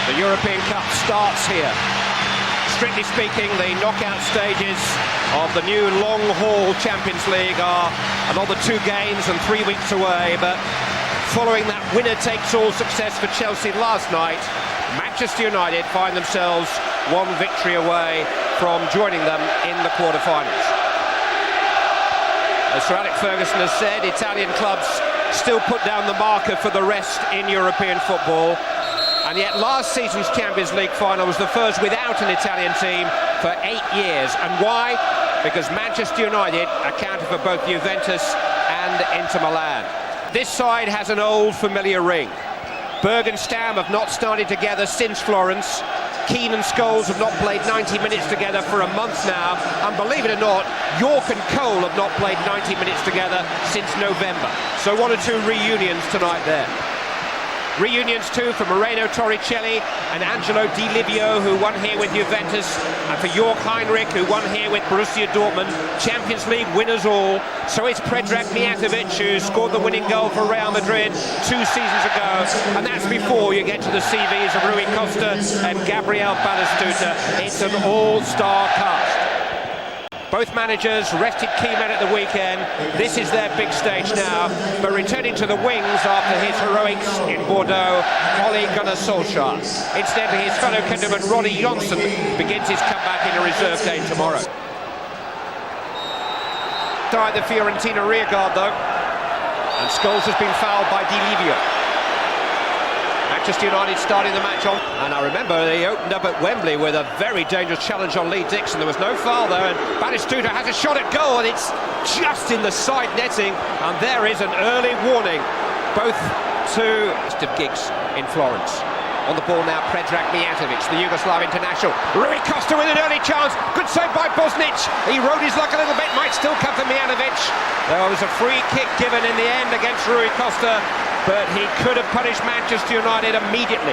The European Cup starts here. Strictly speaking, the knockout stages of the new long-haul Champions League are another 2 games and 3 weeks away, but following that winner-takes-all success for Chelsea last night, Manchester United find themselves 1 victory away from joining them in the quarter-finals. As Sir Alex Ferguson has said, Italian clubs still put down the marker for the rest in European football. And yet last season's Champions League final was the first without an Italian team for 8 years. And why? Because Manchester United accounted for both Juventus and Inter Milan. This side has an old familiar ring. Berg and Stam have not started together since Florence. Keane and Scholes have not played 90 minutes together for a month now. And believe it or not, Yorke and Cole have not played 90 minutes together since November. So 1 or 2 reunions tonight there. Reunions too for Moreno Torricelli and Angelo Di Livio, who won here with Juventus, and for Yorke Heinrich, who won here with Borussia Dortmund. Champions League winners all. So it's Predrag Mijatovic, who scored the winning goal for Real Madrid 2 seasons ago, and that's before you get to the CVs of Rui Costa and Gabriel Batistuta. It's an all-star cast. Both managers rested key men at the weekend. This is their big stage now. But returning to the wings after his heroics in Bordeaux, Ole Gunnar Solskjaer. Incidentally, his fellow countryman Ronnie Johnson begins his comeback in a reserve game tomorrow. Tied the Fiorentina rearguard though, and Scholes has been fouled by Di Livio. Manchester United starting the match on, and I remember they opened up at Wembley with a very dangerous challenge on Lee Dixon. There was no foul there, and Batistuta has a shot at goal, and it's just in the side netting, and there is an early warning, both to Mr. Giggs in Florence. On the ball now, Predrag Mijatovic, the Yugoslav international. Rui Costa with an early chance, good save by Bosnic. He rode his luck a little bit, might still come to Mijatovic. There was a free kick given in the end against Rui Costa, but he could have punished Manchester United immediately.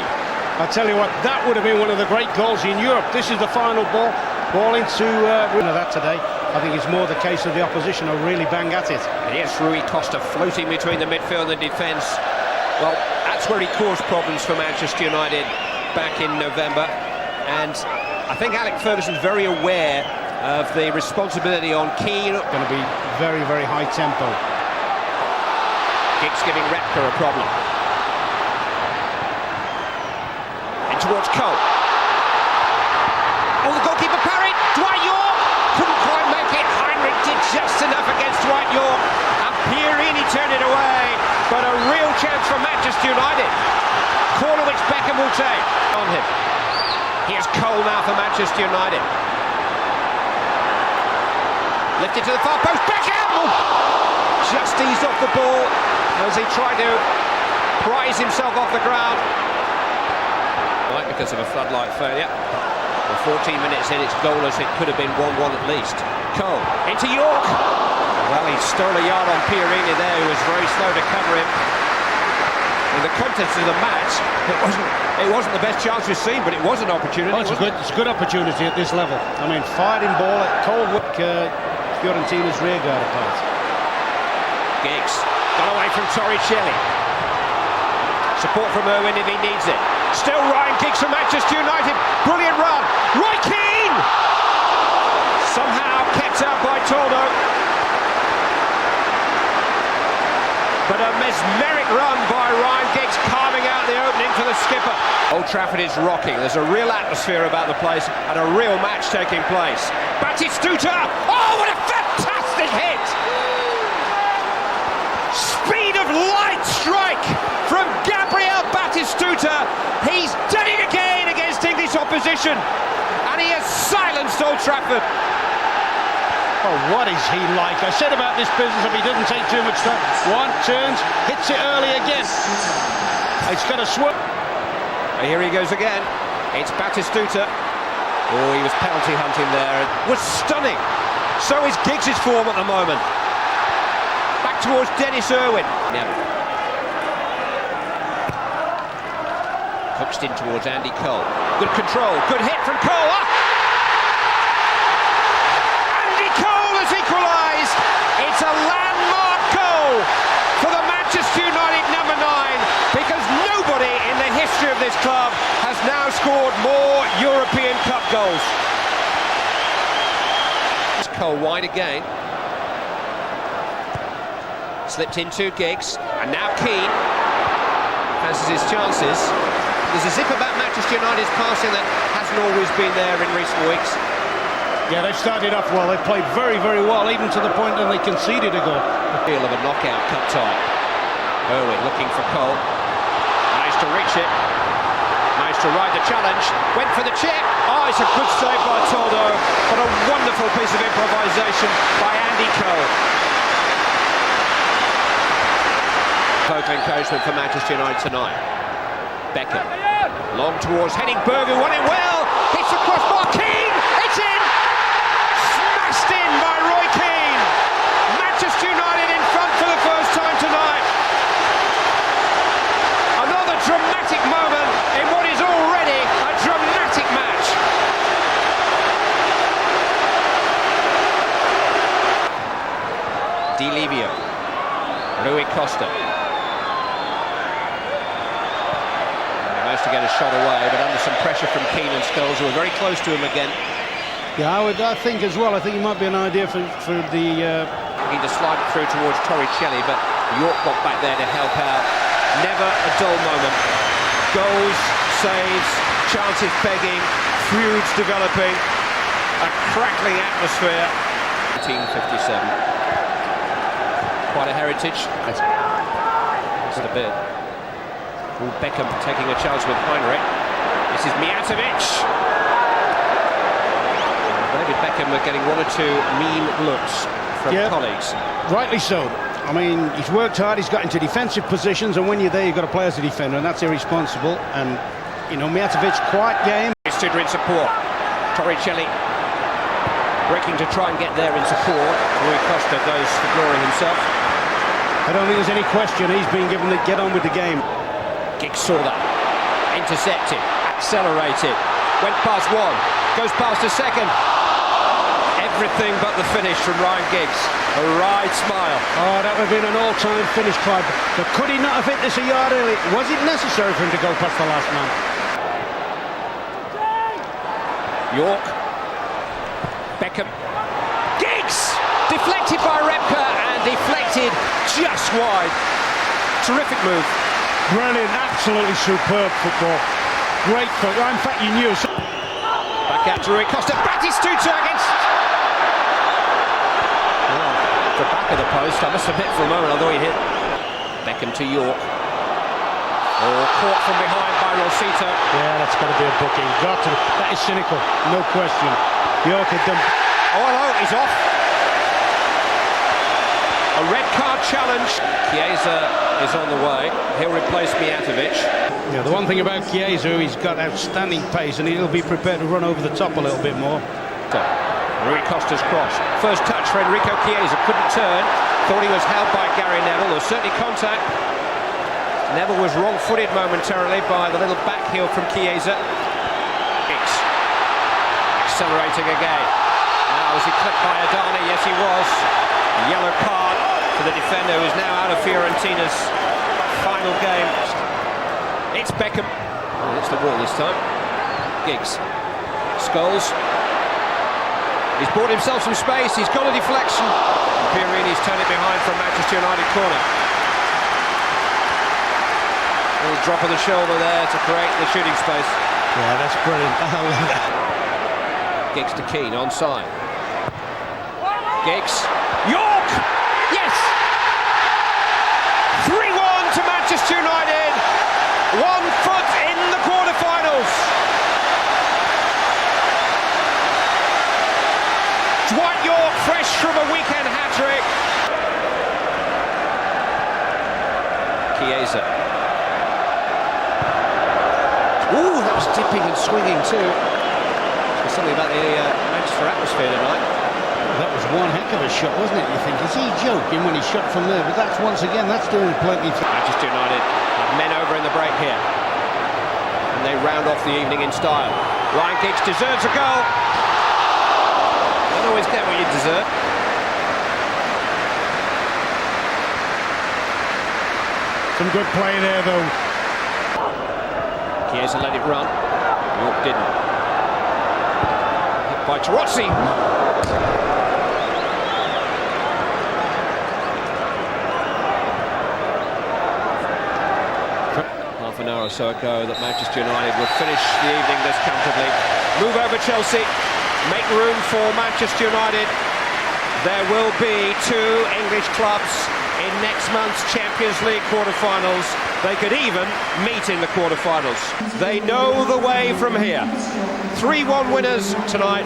I tell you what, that would have been one of the great goals in Europe. This is the final ball into that today. I think it's more the case of the opposition are really bang at it. Here's Rui Costa floating between the midfield and the defence. Well, that's where he caused problems for Manchester United back in November. And I think Alex Ferguson's very aware of the responsibility on Keane. Going to be very, very high tempo. Giggs giving Repka a problem. In towards Cole. Oh, the goalkeeper parried. Dwight Yorke couldn't quite make it. Heinrich did just enough against Dwight Yorke, and Fiorentina turned it away. But a real chance for Manchester United. Corner which Beckham will take on him. Here's Cole now for Manchester United. Lifted to the far post. Beckham! Just eased off the ball as he tried to prise himself off the ground. Right, because of a floodlight failure. Well, 14 minutes in, it's goalless. It could have been 1-1 at least. Cole into Yorke. Well, he stole a yard on Fiorentina there, who was very slow to cover him. In the context of the match, it wasn't the best chance we've seen, but it was an opportunity. Oh, it's a good opportunity at this level. I mean, fired in ball at Cole, Fiorentina's rearguard apart. Giggs got away from Torricelli. Support from Irwin if he needs it. Still Ryan Giggs from Manchester United. Brilliant run. Roy Keane! Somehow kept out by Toldo. But a mesmeric run by Ryan Giggs, carving out the opening for the skipper. Old Trafford is rocking. There's a real atmosphere about the place and a real match taking place. Batistuta! Oh, what a fantastic hit! Speed of light strike from Gabriel Batistuta. He's done it again against English opposition, and he has silenced Old Trafford. Oh, what is he like? I said about this business, if he doesn't take too much time, one turns, hits it early again. It's got a swim. Here he goes again. It's Batistuta. Oh, he was penalty hunting there. It was stunning. So is Giggs' form at the moment. Back towards Dennis Irwin. Now, hooked in towards Andy Cole. Good control, good hit from Cole. Andy Cole has equalised. It's a landmark goal for the Manchester United number 9, because nobody in the history of the this club has now scored more European Cup goals. It's Cole wide again. Slipped into Giggs, and now Keane fancies his chances. There's a zip about Manchester United's passing that hasn't always been there in recent weeks. Yeah, they've started off well. They've played very, very well, even to the point that they conceded a goal. Feel of a knockout cup tie. Irwin looking for Cole. Managed to reach it. Managed to ride the challenge. Went for the chip. Oh, it's a good save by Toldo. But a wonderful piece of improvisation by Andy Cole. Total encouragement for Manchester United tonight. Beckham. Long towards heading Berger. Won it well. Hits across bar. Keane. It's in. Smashed in by Roy Keane. Manchester United in front for the first time tonight. Another dramatic moment in what is already a dramatic match. Di Livio. Rui Costa. To get a shot away, but under some pressure from Keane and Scholes, who are very close to him again. Yeah, I think as well. I think it might be an idea for the. He to slide it through towards Torricelli, but Yorke got back there to help out. Never a dull moment. Goals, saves, chances begging, feuds developing, a crackling atmosphere. 1957. Quite a heritage. Just a bit. Ooh, Beckham taking a chance with Heinrich. This is Mijatovic. David Beckham are getting one or two mean looks from colleagues. Rightly so. I mean, he's worked hard, he's got into defensive positions, and when you're there, you've got to play as a defender, and that's irresponsible. And, you know, Mijatovic, quiet game. He stood in support. Torricelli breaking to try and get there in support. Rui Costa goes for glory himself. I don't think there's any question he's been given the get on with the game. Giggs saw that, intercepted, accelerated, went past one, goes past a second. Everything but the finish from Ryan Giggs. A wide smile. Oh, that would have been an all-time finish, Clive. But could he not have hit this a yard early? Was it necessary for him to go past the last man? Yorke. Beckham. Giggs! Deflected by Repka and deflected just wide. Terrific move. Brilliant, absolutely superb football. Great football. In fact, you knew. Back out to Rui Costa. Batistuta against. Oh, the back of the post. I must admit for a moment I thought he hit. Beckham to Yorke. Oh, caught from behind by Rosita. Yeah, that's got to be a booking. Got to. That is cynical, no question. Yorke had done. Oh, hello, he's off. A red card challenge. Chiesa is on the way. He'll replace Mijatovic. Yeah, the one thing about Chiesa, he's got outstanding pace and he'll be prepared to run over the top a little bit more. Rui Costa's cross. First touch for Enrico Chiesa. Couldn't turn. Thought he was held by Gary Neville. There was certainly contact. Neville was wrong-footed momentarily by the little back heel from Chiesa. Giggs. Accelerating again. Now was he clipped by Adani? Yes, he was. A yellow card for the defender, who is now out of Fiorentina's final game. It's Beckham. Oh, it's the wall this time. Giggs. Scholes. He's bought himself some space. He's got a deflection. Pierini's turned it behind from Manchester United corner. A little drop of the shoulder there to create the shooting space. Yeah, that's brilliant. I love that. Giggs to Keane, onside. Giggs. Yorke! Yes! 3-1 to Manchester United. 1 foot in the quarterfinals. Dwight Yorke, fresh from a weekend hat-trick. Chiesa. Ooh, that was dipping and swinging too. There's something about the Manchester atmosphere tonight. That was one heck of a shot, wasn't it? You think, is he joking when he shot from there? But that's, once again, that's doing plenty. Manchester United have men over in the break here. And they round off the evening in style. Ryan Giggs deserves a goal. Don't always get what you deserve. Some good play there, though. Chiesa let it run. Yorke didn't. Hit by Tarozzi. Half an hour or so ago that Manchester United would finish the evening this comfortably. Move over Chelsea, make room for Manchester United. There will be two English clubs in next month's Champions League quarter-finals. They could even meet in the quarter-finals. They know the way from here. 3-1 winners tonight.